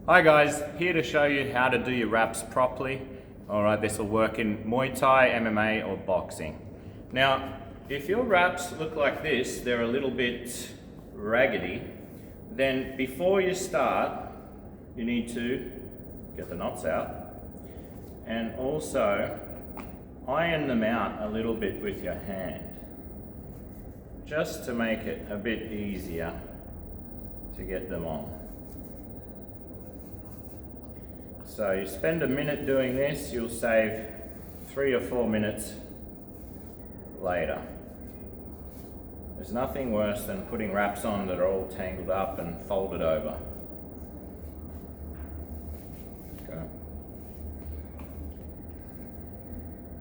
Hi guys, here to show you how to do your wraps properly. Alright, this will work in Muay Thai, MMA or boxing. Now, if your wraps look like this, they're a little bit raggedy, then before you start, you need to get the knots out and also iron them out a little bit with your hand, just to make it a bit easier to get them on. So you spend a minute doing this, you'll save 3 or 4 minutes later. There's nothing worse than putting wraps on that are all tangled up and folded over. Okay.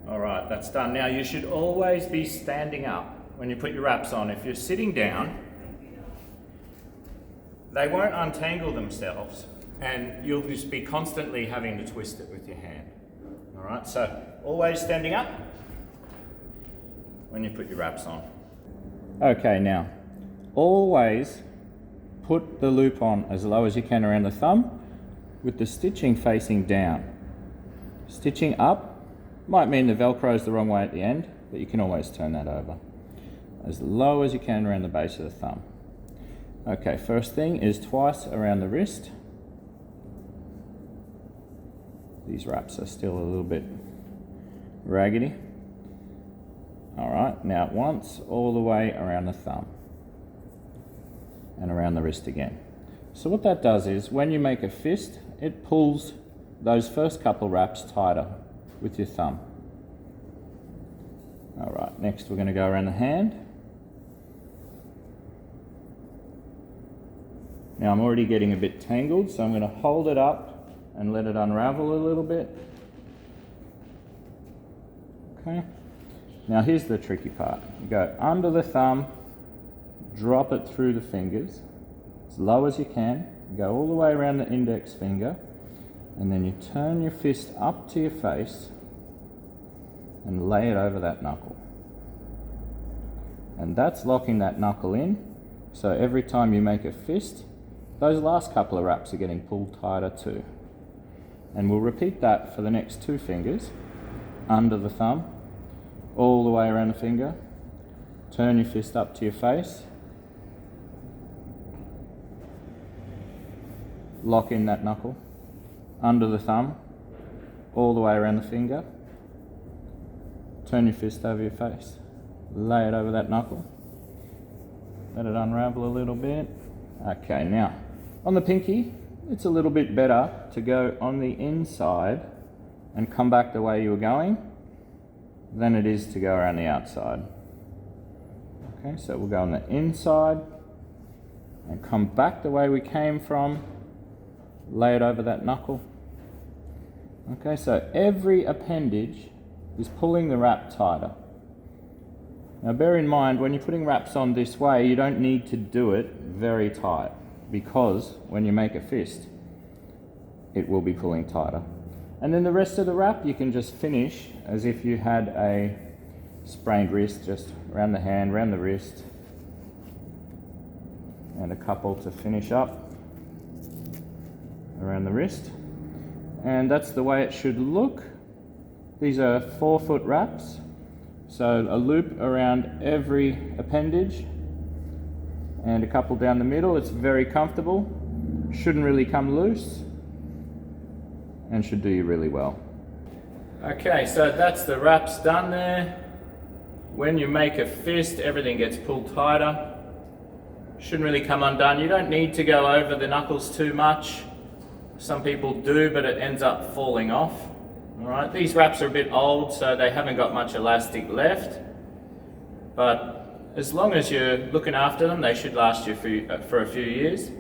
Alright, that's done. Now you should always be standing up when you put your wraps on. If you're sitting down, they won't untangle themselves and you'll just be constantly having to twist it with your hand. Alright, so always standing up when you put your wraps on. Okay, now always put the loop on as low as you can around the thumb with the stitching facing down. Stitching up might mean the Velcro is the wrong way at the end, but you can always turn that over. As low as you can around the base of the thumb. Okay, first thing is twice around the wrist. These wraps are still a little bit raggedy. Alright, now once all the way around the thumb and around the wrist again. So what that does is when you make a fist, it pulls those first couple wraps tighter with your thumb. Alright, next we're going to go around the hand. Now I'm already getting a bit tangled, so I'm going to hold it up and let it unravel a little bit. Okay. Now here's the tricky part. You go under the thumb, drop it through the fingers, as low as you can, go all the way around the index finger, and then you turn your fist up to your face and lay it over that knuckle. And that's locking that knuckle in, so every time you make a fist, those last couple of wraps are getting pulled tighter too. And we'll repeat that for the next 2 fingers, under the thumb, all the way around the finger, turn your fist up to your face, lock in that knuckle, under the thumb, all the way around the finger, turn your fist over your face, lay it over that knuckle, let it unravel a little bit. Okay, now on the pinky, it's a little bit better to go on the inside and come back the way you were going than it is to go around the outside. Okay, so we'll go on the inside and come back the way we came from, lay it over that knuckle. Okay, so every appendage is pulling the wrap tighter. Now bear in mind, when you're putting wraps on this way, you don't need to do it very tight, because when you make a fist, it will be pulling tighter. And then the rest of the wrap you can just finish as if you had a sprained wrist, just around the hand, around the wrist, and a couple to finish up around the wrist. And that's the way it should look. These are 4-foot wraps, so a loop around every appendage and a couple down the middle. It's very comfortable, shouldn't really come loose, and should do you really well. Okay, so that's the wraps done there. When you make a fist, everything gets pulled tighter. Shouldn't really come undone. You don't need to go over the knuckles too much. Some people do, but it ends up falling off. Alright, these wraps are a bit old, so they haven't got much elastic left. But as long as you're looking after them, they should last you for a few years.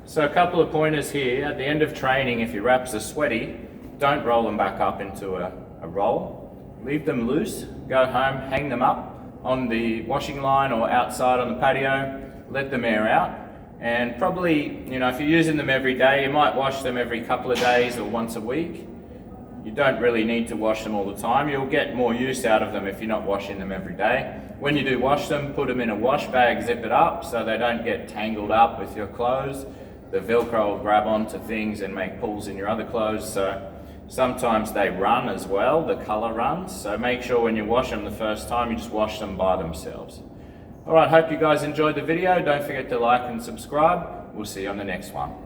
So a couple of pointers here. At the end of training, if your wraps are sweaty, don't roll them back up into a roll. Leave them loose, go home, hang them up on the washing line or outside on the patio, let them air out. And probably, if you're using them every day, you might wash them every couple of days or once a week. You don't really need to wash them all the time. You'll get more use out of them if you're not washing them every day. When you do wash them, put them in a wash bag, zip it up so they don't get tangled up with your clothes. the Velcro will grab onto things and make pulls in your other clothes. So sometimes they run as well, the color runs. So make sure when you wash them the first time, you just wash them by themselves. All right, hope you guys enjoyed the video. Don't forget to like and subscribe. We'll see you on the next one.